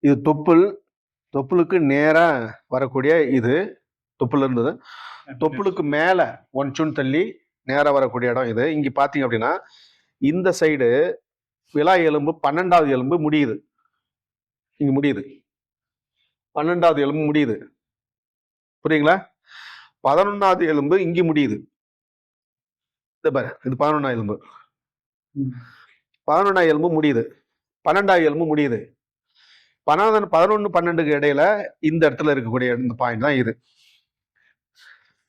இது தொப்புள். தொப்புளுக்கு நேரா வரக்கூடிய இது தொப்புள் இருந்தது. தொப்புளுக்கு மேல ஒன்றும் தள்ளி நேரா வரக்கூடிய இடம் இது. இங்க பாத்தீங்க அப்படின்னா இந்த சைடு விலா எலும்பு 12வது எலும்பு முடியுது. இங்க முடியுது. 12வது எலும்பு முடியுது. புரியுங்களா? 11வது எலும்பு இங்க முடியுது. இது பாரு, இது 11வது எலும்பு. 11வது எலும்பு முடியுது. 12வது எலும்பு முடியுது. 11, 12க்கு இடையில இந்த இடத்துல இருக்கக்கூடிய இந்த பாயிண்ட் தான் இது.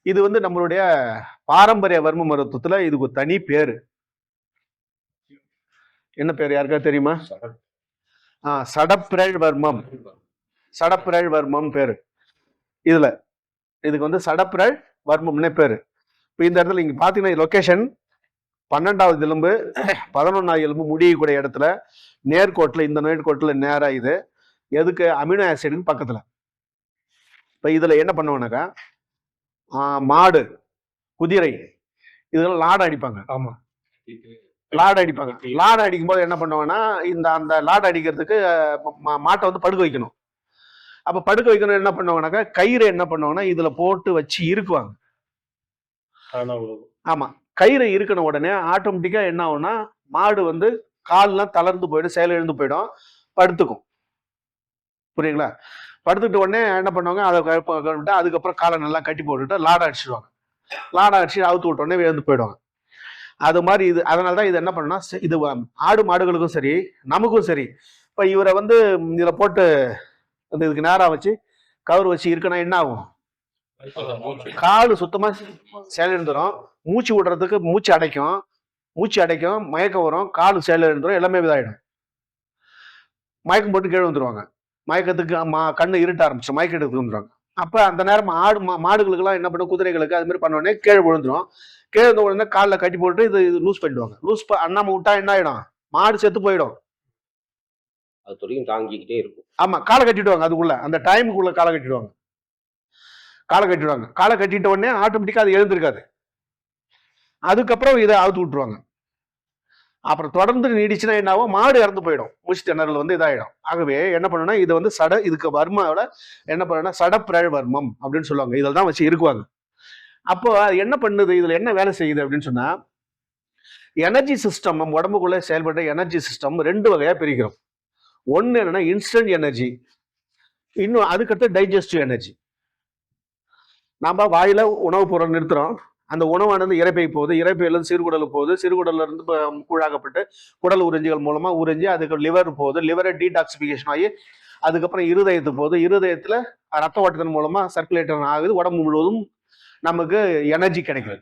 இது வந்து நம்மளுடைய பாரம்பரிய வர்ம மருத்துவத்துல இதுக்கு ஒரு தனி பேரு. என்ன பேர் யாருக்கா தெரியுமா? சடப்பிரழ் வர்மம். சடப்பிரழ் வர்மம் பேரு. இதுக்கு வந்து சடப்பிரழ் வர்மம்னே பேரு. இப்போ இந்த இடத்துல இங்க பாத்தீங்கன்னா லொகேஷன் 12வது எலும்பு 11வது எலும்பு முடியக்கூடிய இடத்துல நேர்கோட்டில், இந்த நேர்கோட்டில் நேரா இது எதுக்கு? அமினோ ஆசிடுக்கு பக்கத்துல. இப்ப இதுல என்ன பண்ணுவானாக்கா, மாடு, குதிரை இதெல்லாம் லாடம் அடிப்பாங்க. ஆமா, லாடம் அடிப்பாங்க. லாடம் அடிக்கும் போது என்ன பண்ணுவாங்கன்னா, அந்த லாடம் அடிக்கிறதுக்கு மாட்டை வந்து படுக்க வைக்கணும். அப்ப படுக்க வைக்கணும் என்ன பண்ணுவாங்கனாக்கா, கயிறு என்ன பண்ணுவாங்கன்னா இதுல போட்டு வச்சு இருக்குவாங்க. ஆமா, கயிறு இருக்கணும். உடனே ஆட்டோமேட்டிக்கா என்ன ஆகும்னா மாடு வந்து கால்லாம் தளர்ந்து போயிடும், செயலிழந்து போயிடும், படுத்துக்கும். புரியுங்களா? படுத்துட்டு உடனே என்ன பண்ணுவாங்க, அதை அதுக்கப்புறம் காலை நல்லா கட்டி போட்டுட்டு லாடம் அடிச்சிடுவாங்க. லாடம் அடிச்சு அவுத்து விட்ட உடனே எழுந்து போயிடுவாங்க. அது மாதிரி இது. அதனாலதான் இது என்ன பண்ணா, இது ஆடு மாடுகளுக்கும் சரி நமக்கும் சரி. இப்ப இவரை வந்து இதுல போட்டு இதுக்கு நேரம் வச்சு கவர் வச்சு இருக்கணும், என்ன ஆகும்? காலு சுத்தமா செயலிழந்துடும். மூச்சு விடுறதுக்கு மூச்சு அடைக்கும், மயக்கம் வரும், காலு செயலிழந்துடும், எல்லாமே இதாயிடும். மயக்கம் போட்டு கீழே வந்துருவாங்க. மயக்கத்துக்கு கண்ணு இருட்ட ஆரம்பிச்சு மயக்கம் எடுத்துக்கு வந்துருவாங்க. அப்ப அந்த நேரம் மாடுகளுக்கு எல்லாம் என்ன பண்ணும், குதிரைகளுக்கு அது மாதிரி பண்ண உடனே கீழே விழுந்துரும். கீழே இருந்த உடனே காலில் கட்டி போட்டு இது லூஸ் பண்ணிடுவாங்க. லூஸ் அண்ணாம விட்டா என்ன ஆயிடும்? மாடு செத்து போயிடும். அது தாங்கிக்கிட்டே இருக்கும். ஆமா, காலை கட்டிடுவாங்க. அதுக்குள்ள அந்த டைமுக்குள்ள காலை கட்டிடுவாங்க. காலை கட்டிட்ட உடனே ஆட்டோமேட்டிக்கா அது எழுந்திருக்காது. அதுக்கப்புறம் இதை அவுத்து விட்டுருவாங்க. அப்புறம் தொடர்ந்து நீடிச்சுன்னா என்ன ஆகும்? மாடு இறந்து போயிடும், மூச்சு திணறல் வந்து இதாயிடும். ஆகவே என்ன பண்ணணும்னா இது வந்து இதுக்கு வர்மாவோட என்ன பண்ணணும்னா சடப்பிரழ் வர்மம் அப்படின்னு சொல்லுவாங்க. இதில் தான் வச்சு இருக்குவாங்க. அப்போ அது என்ன பண்ணுது, இதுல என்ன வேலை செய்யுது அப்படின்னு சொன்னா, எனர்ஜி சிஸ்டம், நம்ம உடம்புக்குள்ள செயல்படுற எனர்ஜி சிஸ்டம் 2 வகையா பிரிக்கிறோம். ஒன்னு என்னன்னா இன்ஸ்டன்ட் எனர்ஜி, இன்னும் அதுக்கடுத்து டைஜஸ்டிவ் எனர்ஜி. நாம வாயில உணவுப் பொருள் நிறுத்துறோம், அந்த உணவானது இறைப்பை போகுது, இறைப்பையிலிருந்து சிறுகுடலுக்கு போகுது, சிறுகுடல்ல இருந்து கூழாக்கப்பட்டு குடல் உறிஞ்சிகள் மூலமா உறிஞ்சி அதுக்கு லிவர் போகுது, லிவரை டீடாக்சிபிகேஷன் ஆகி அதுக்கப்புறம் இருதயத்துக்கு போகுது, இருதயத்துல ரத்த ஓட்டத்தின் மூலமா சர்க்குலேட்டர் ஆகுது, உடம்பு முழுவதும் நமக்கு எனர்ஜி கிடைக்குது.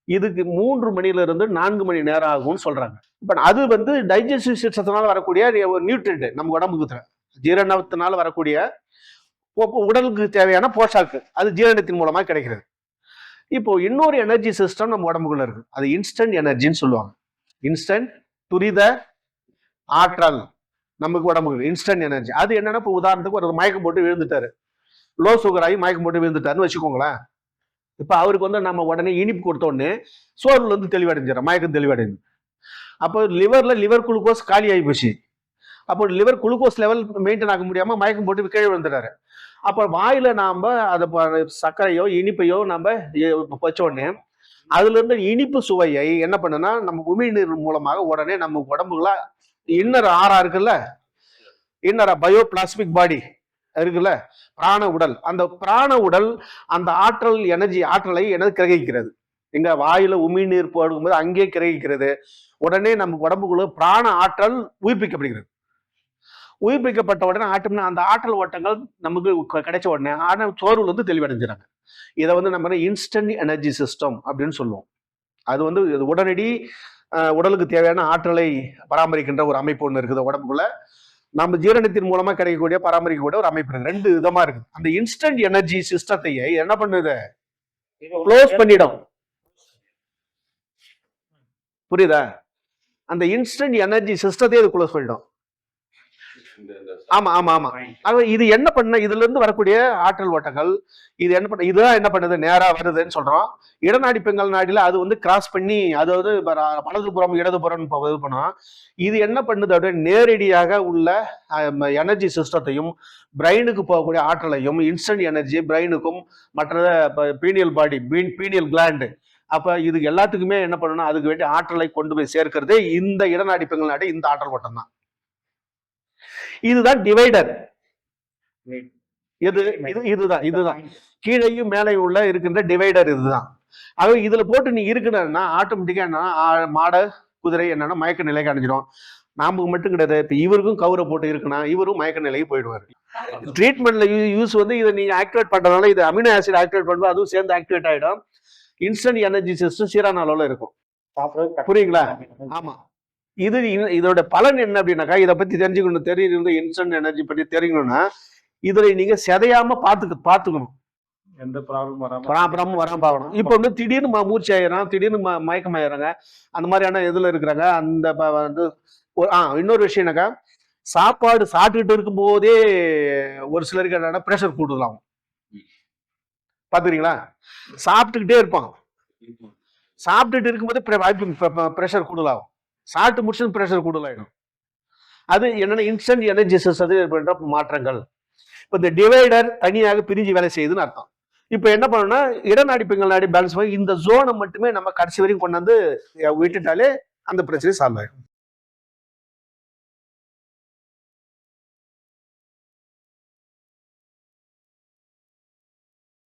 இதுக்கு 3 மணில இருந்து 4 மணி நேரம் ஆகும்னு சொல்றாங்க. இப்ப அது வந்து டைஜஸ்டிவ் சிஸ்டத்தினால வரக்கூடிய ஒரு நியூட்ரியன்ட், நம்ம உடம்புக்கு ஜீரணத்தினால வரக்கூடிய உடலுக்கு தேவையான போஷாக்கு, அது ஜீரணத்தின் மூலமா கிடைக்கிறது. இப்போ இன்னொரு எனர்ஜி சிஸ்டம் நம்ம உடம்புக்குள்ள இருக்கு, அது இன்ஸ்டன்ட் எனர்ஜின்னு சொல்லுவாங்க. இன்ஸ்டன்ட், துரித ஆற்றல் நமக்கு உடம்புக்கு இன்ஸ்டன்ட் எனர்ஜி. அது என்னன்னா, இப்போ உதாரணத்துக்கு ஒரு மயக்கம் போட்டு விழுந்துட்டாரு, லோ சுகர் ஆகி மயக்கம் போட்டு விழுந்துட்டாருன்னு வச்சுக்கோங்களேன். இப்ப அவருக்கு வந்து நம்ம உடனே இனிப்பு கொடுத்த உடனே சோர்வுல இருந்து தெளிவடைஞ்சிடும், மயக்கம் தெளிவடைஞ்சு. அப்போ லிவர் குளுக்கோஸ் காலி ஆகி போச்சு. அப்போ லிவர் குளுக்கோஸ் லெவல் மெயின்டைன் ஆக முடியாம மயக்கம் போட்டு கீழே விழுந்துட்டாரு. அப்ப வாயில நாம அதை சர்க்கரையோ இனிப்பையோ நம்ம வச்ச உடனே அதுல இருந்து இனிப்பு சுவையை என்ன பண்ணுன்னா, நம்ம உமிழ்நீர் மூலமாக உடனே நம்ம உடம்புல இன்னர் ஆறா இருக்குல்ல, இன்னர் பயோபிளாஸ்மிக் பாடி இருக்குல்ல, பிராண உடல், அந்த பிராண உடல் அந்த ஆற்றலை கிரகிக்கிறது. எங்க வாயில உமிழ்நீர் போடும்போது அங்கே கிரகிக்கிறது. உடனே நம்ம உடம்புக்குள்ள பிராண ஆற்றல் உயிர்ப்பிக்கப்படுகிறது. உயிர்ப்பிக்கப்பட்ட உடனே அந்த ஆற்றல் ஓட்டங்கள் நமக்கு கிடைச்ச உடனே சோர்வுல இருந்து தெளிவடைஞ்சிறாங்க. இதை வந்து நம்ம இன்ஸ்டன்ட் எனர்ஜி சிஸ்டம் அப்படின்னு சொல்லுவோம். அது வந்து உடனடி உடலுக்கு தேவையான ஆற்றலை பராமரிக்கின்ற ஒரு அமைப்பு ஒன்று இருக்குது உடம்புக்குள்ள. நம்ம ஜீரணத்தின் மூலமா கிடைக்கக்கூடிய பராமரிக்கக்கூடிய ஒரு அமைப்பு இருக்கு. 2 விதமா இருக்கு. அந்த இன்ஸ்டன்ட் எனர்ஜி சிஸ்டத்தையே என்ன பண்ணுது, க்ளோஸ் பண்ணிடும். புரியுதா? அந்த இன்ஸ்டன்ட் எனர்ஜி சிஸ்டத்தையே அது க்ளோஸ் பண்ணிடும். ஆமா ஆமா ஆமா. ஆக இது என்ன பண்ண, இதுல இருந்து வரக்கூடிய ஆற்றல் ஓட்டங்கள் இது என்ன பண்ண, இதுதான் என்ன பண்ணுது, நேரா வருதுன்னு சொல்றோம். இடநாடி பெண்கள் நாடியில அது வந்து கிராஸ் பண்ணி, அதாவது வலதுபுறம் இடதுபுறம் இது பண்ணோம். இது என்ன பண்ணுது அப்படியே நேரடியாக உள்ள எனர்ஜி சிஸ்டத்தையும் பிரெயினுக்கு போகக்கூடிய ஆற்றலையும், இன்ஸ்டன்ட் எனர்ஜி பிரெயினுக்கும் மற்ற பீனியல் பாடி, பீனியல் கிளாண்டு, அப்ப இது எல்லாத்துக்குமே என்ன பண்ணணும், அதுக்கு வேண்டிய ஆற்றலை கொண்டு போய் சேர்க்கிறதே இந்த இடநாடி பெண்கள் நாடி, இந்த ஆற்றல் ஓட்டம் தான். இதுதான் டிவைடர். இதுதான் கீழையும் மேலையும் உள்ள இருக்கின்ற டிவைடர் இதுதான். ஆக இதுல போட்டு நீ இருக்கணும்னா ஆட்டோமேட்டிக்கா என்ன, மாட குதிரை என்னன்னா மயக்க நிலைக்கு அடைஞ்சிடும். நாம மட்டும் கிடையாது, இப்ப இவருக்கும் கவுரை போட்டு இருக்குன்னா இவரும் மயக்க நிலைக்கு போயிடுவாரு. ட்ரீட்மெண்ட்ல யூஸ் வந்து இதை நீங்க ஆக்டிவேட் பண்றதுனால, இது அமினோ ஆசிட் ஆக்டிவேட் பண்ணும்போது அதுவும் சேர்ந்து ஆக்டிவேட் ஆயிடும். இன்ஸ்டன்ட் எனர்ஜி சிஸ்டம் சீரான அளவுல இருக்கும். புரியுங்களா? ஆமா. இதோட பலன் என்ன அப்படின்னாக்கா, இதை பத்தி தெரியணும், இன்ஸ்டன்ட் எனர்ஜி பத்தி தெரியணும்னா இதுல நீங்க சிதையாம பாத்துக்கணும். எந்த ப்ராப்ளம் வராம பார்க்கணும். இப்ப வந்து திடீர்னு மூச்சு ஆயிடும், திடீர்னு மயக்கம் ஆயிடுறாங்க, அந்த மாதிரியான இதுல இருக்கிறாங்க. அந்த வந்து இன்னொரு விஷயம் என்னக்கா, சாப்பாடு சாப்பிட்டுக்கிட்டு இருக்கும் போதே ஒரு சிலருக்கு என்னன்னா பிரஷர் கூடுதலாம். பாத்துக்கிறீங்களா? சாப்பிட்டுக்கிட்டே இருப்பான், சாப்பிட்டுட்டு இருக்கும்போது பிரஷர் கூடுதலாகும், சாப்பிட்டு முடிச்சு பிரஷர் கூடுதலாயிடும். அது என்னன்னா இன்ஸ்டன்ட் எனர்ஜி சிஸ்டத்தில் ஏற்படுற மாற்றங்கள். இப்ப இந்த டிவைடர் தனியாக பிரிஞ்சு வேலை செய்யுதுன்னு அர்த்தம். இப்ப என்ன பண்ணணும்னா, இடநாடி பெண்கள் நாடி பேலன்ஸ் பண்ணி இந்த ஜோனை மட்டுமே நம்ம கடைசி வரைக்கும் கொண்டாந்து விட்டுட்டாலே அந்த பிரச்சனை சால்வ் ஆயிடும்.